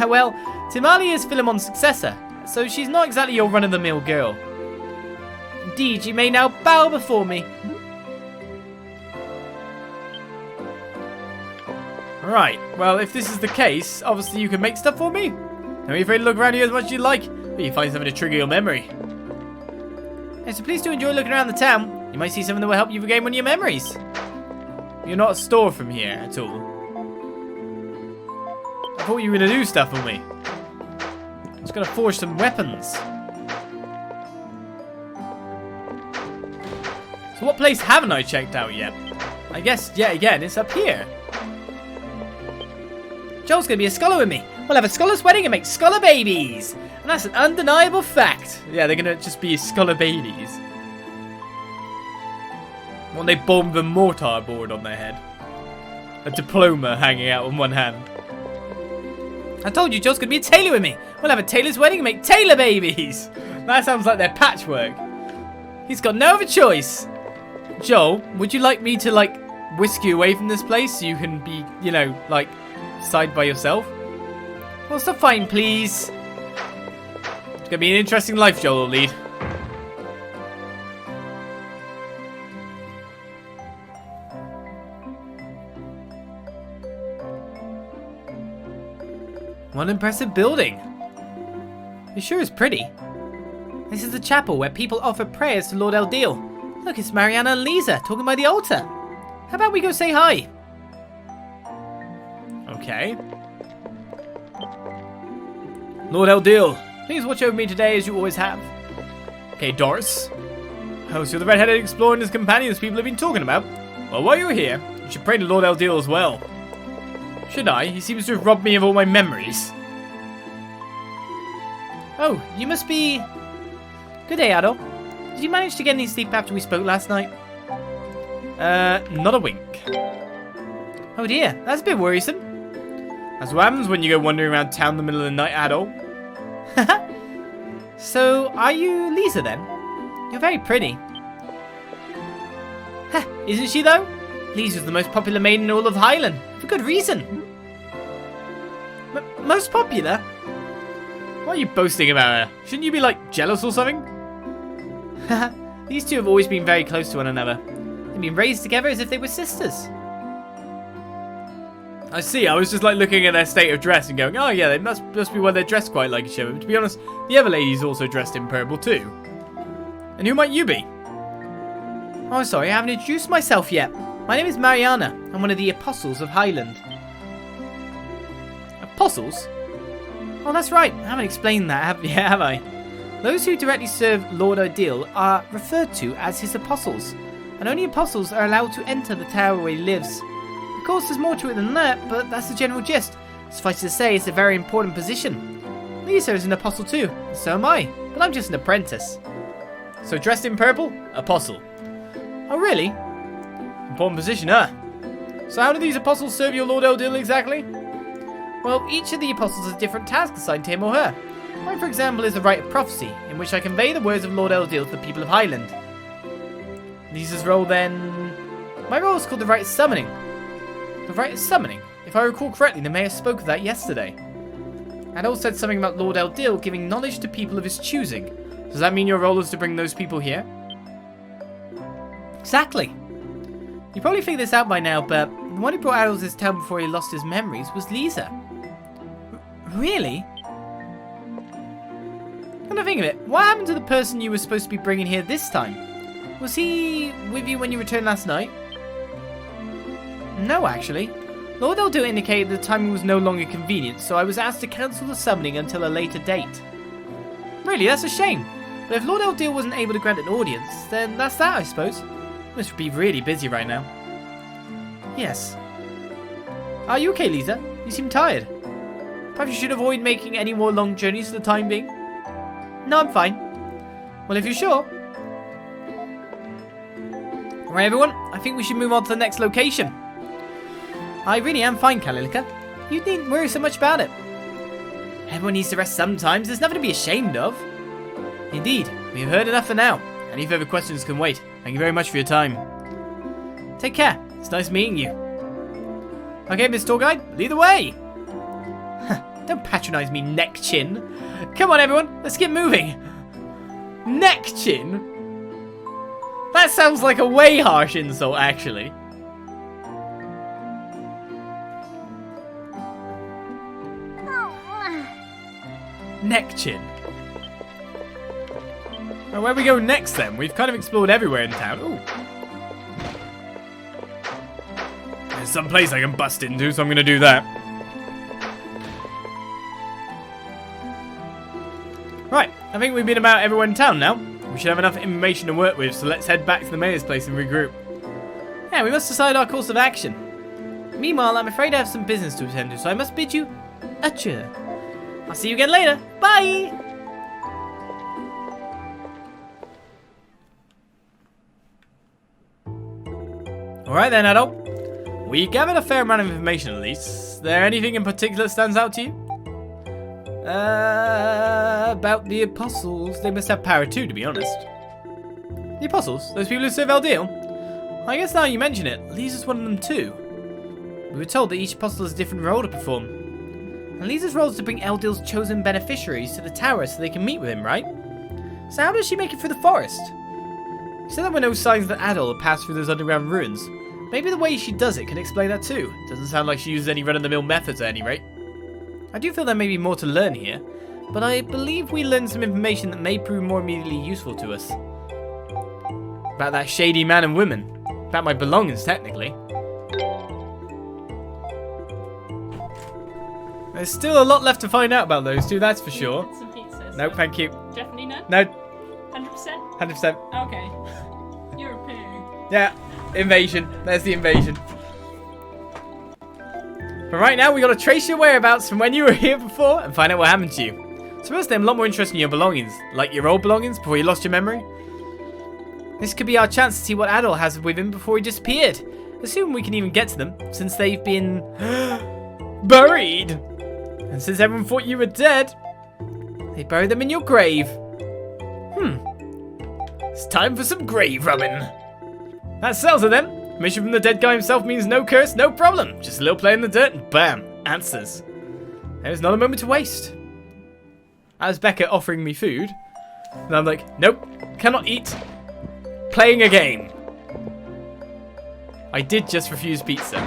Well, Timali is Philemon's successor, so she's not exactly your run-of-the-mill girl. Indeed, you may now bow before me. Right, well, if this is the case, obviously you can make stuff for me. Don't be afraid to look around here as much as you like, but you find something to trigger your memory. Hey, so please do enjoy looking around the town. You might see something that will help you regain one of your memories. You're not a store from here at all. I thought you were going to do stuff for me. I was going to forge some weapons. So what place haven't I checked out yet? I guess, yet again, it's up here. Joel's going to be a scholar with me. We'll have a scholar's wedding and make scholar babies. And that's an undeniable fact. Yeah, they're going to just be scholar babies. When they bomb the mortar board on their head. A diploma hanging out on one hand. I told you Joel's going to be a tailor with me. We'll have a tailor's wedding and make tailor babies. That sounds like their patchwork. He's got no other choice. Joel, would you like me to, like, whisk you away from this place so you can be, you know, like, side by yourself? Well, stop fighting, please. It's going to be an interesting life Joel will lead. What an impressive building. It sure is pretty. This is the chapel where people offer prayers to Lord Eldel. Look, it's Mariana and Lisa talking by the altar. How about we go say hi? Okay. Lord Eldel, please watch over me today as you always have. Okay, Doris. Oh, so you're the red-headed explorer and his companions people have been talking about? Well, while you're here, you should pray to Lord Eldel as well. Should I? He seems to have robbed me of all my memories. Oh, you must be... Good day, Adol. Did you manage to get any sleep after we spoke last night? Not a wink. Oh dear, that's a bit worrisome. That's what happens when you go wandering around town in the middle of the night, Adol. So, are you Lisa then? You're very pretty. Isn't she though? Lisa's the most popular maiden in all of Highland. For good reason. Most popular? What are you boasting about her? Shouldn't you be like jealous or something? These two have always been very close to one another. They've been raised together as if they were sisters. I see, I was just like looking at their state of dress and going, oh yeah, they must be why they're dressed quite like each other. But to be honest, the other lady's also dressed in purple too. And who might you be? Oh, sorry, I haven't introduced myself yet. My name is Mariana. I'm one of the Apostles of Highland. Apostles? Oh, that's right. I haven't explained that, have I? Those who directly serve Lord Eldel are referred to as his apostles, and only apostles are allowed to enter the tower where he lives. Of course, there's more to it than that, but that's the general gist. Suffice to say, it's a very important position. Lisa is an apostle too, and so am I, but I'm just an apprentice. So dressed in purple? Apostle. Oh really? Important position, huh? So how do these apostles serve your Lord Eldel exactly? Well, each of the apostles has different tasks assigned to him or her. Mine, for example, is the Rite of Prophecy, in which I convey the words of Lord Eldel to the people of Highland. Lisa's role then... My role is called the Rite of Summoning. The Rite of Summoning? If I recall correctly, the mayor spoke of that yesterday. Adol said something about Lord Eldel giving knowledge to people of his choosing. Does that mean your role is to bring those people here? Exactly. You probably figured this out by now, but the one who brought Adol to this town before he lost his memories was Lisa. Really? Come to think of it, what happened to the person you were supposed to be bringing here this time? Was he with you when you returned last night? No, actually. Lord Eldel indicated the timing was no longer convenient, so I was asked to cancel the summoning until a later date. Really, that's a shame. But if Lord Eldel wasn't able to grant an audience, then that's that, I suppose. Must be really busy right now. Yes. Are you okay, Lisa? You seem tired. Perhaps you should avoid making any more long journeys for the time being. No, I'm fine. Well, if you're sure. Alright, everyone. I think we should move on to the next location. I really am fine, Kalilika. You needn't worry so much about it. Everyone needs to rest sometimes. There's nothing to be ashamed of. Indeed. We have heard enough for now. Any further questions can wait. Thank you very much for your time. Take care. It's nice meeting you. Okay, Miss Tour Guide, lead the way. Don't patronize me, neck chin. Come on, everyone. Let's get moving. Neck chin? That sounds like a way harsh insult, actually. Neck chin. Well, where we go next then? We've kind of explored everywhere in town. Ooh. There's some place I can bust into, so I'm going to do that. Right, I think we've been about everywhere in town now. We should have enough information to work with, so let's head back to the mayor's place and regroup. Yeah, we must decide our course of action. Meanwhile, I'm afraid I have some business to attend to, so I must bid you adieu. I'll see you again later. Bye! Alright then, Adol. We gathered a fair amount of information at least. Is there anything in particular that stands out to you? About the apostles. They must have power too, to be honest. The apostles? Those people who serve Eldel? I guess now you mention it, Lisa's one of them too. We were told that each apostle has a different role to perform. And Lisa's role is to bring Eldel's chosen beneficiaries to the tower so they can meet with him, right? So how does she make it through the forest? You said there were no signs that Adol had passed through those underground ruins. Maybe the way she does it can explain that too. Doesn't sound like she uses any run-of-the-mill methods at any rate. I do feel there may be more to learn here, but I believe we learned some information that may prove more immediately useful to us. About that shady man and woman. About my belongings, technically. There's still a lot left to find out about those two, that's for sure. Some pizza. No, thank you. Definitely no? No. 100%? 100%. Okay. You're a pig. Yeah, invasion. There's the invasion. But right now, we gotta trace your whereabouts from when you were here before and find out what happened to you. So first, I'm a lot more interested in your belongings, like your old belongings before you lost your memory. This could be our chance to see what Adol has with him before he disappeared. Assume we can even get to them, since they've been buried. And since everyone thought you were dead, they buried them in your grave. It's time for some grave rubbing. That settles it then. Permission from the dead guy himself means no curse, no problem. Just a little play in the dirt and bam, answers. There's not a moment to waste. As Becca offering me food, and I'm like, nope, cannot eat. Playing a game. I did just refuse pizza.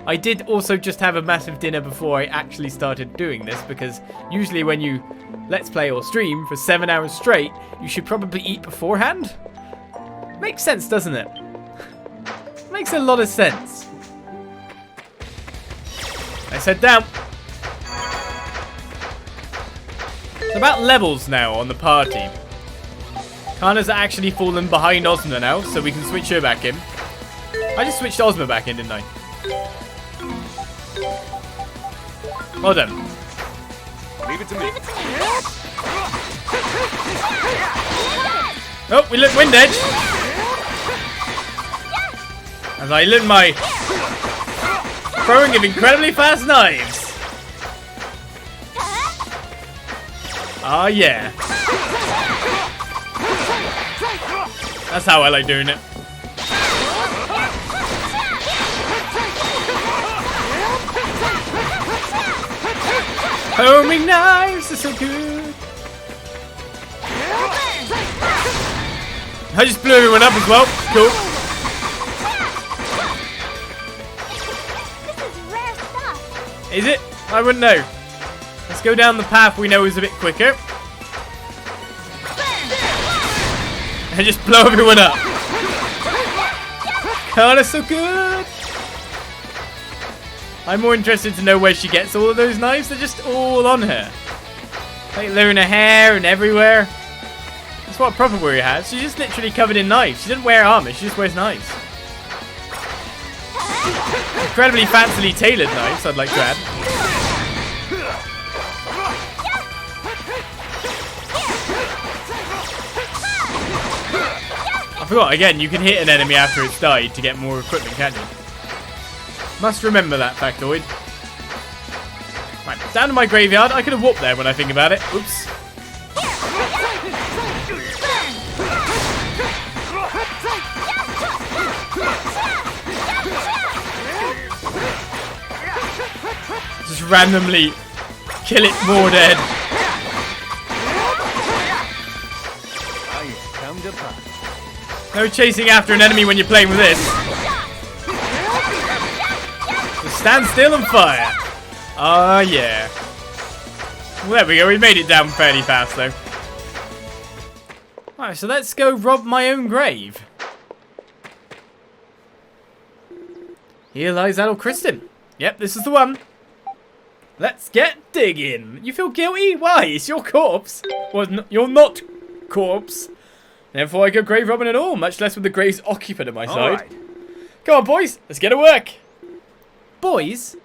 I did also just have a massive dinner before I actually started doing this, because usually when you let's play or stream for 7 hours straight, you should probably eat beforehand. Makes sense, doesn't it? Makes a lot of sense. Let's head down. It's about levels now on the party. Kana's actually fallen behind Ozma now, so we can switch her back in. I just switched Ozma back in, didn't I? Well done. Leave it to me. Oh, we look wind edge. As I learn my throwing of incredibly fast knives. Ah, yeah. That's how I like doing it. Homing knives are so good. I just blew everyone up as well. Cool. This is rare stuff. Is it? I wouldn't know. Let's go down the path we know is a bit quicker. And just blow everyone up. Kana's so good. I'm more interested to know where she gets all of those knives. They're just all on her. Like they're in her hair and everywhere. That's what a proper warrior has. She's just literally covered in knives. She doesn't wear armor. She just wears knives. Incredibly fancily tailored knives, I'd like to add. I forgot, again, you can hit an enemy after it's died to get more equipment, can't you? Must remember that factoid. Right, down to my graveyard. I could have whooped there when I think about it. Oops. Just randomly kill it more dead. No chasing after an enemy when you're playing with this. Just stand still and fire. Ah, yeah. Well, there we go. We made it down fairly fast, though. Alright, so let's go rob my own grave. Here lies Adol Kristen. Yep, this is the one. Let's get digging. You feel guilty? Why? It's your corpse. Well, you're not corpse. Therefore, I go grave robbing at all, much less with the grave's occupant at my side. Right. Come on, boys. Let's get to work. Boys?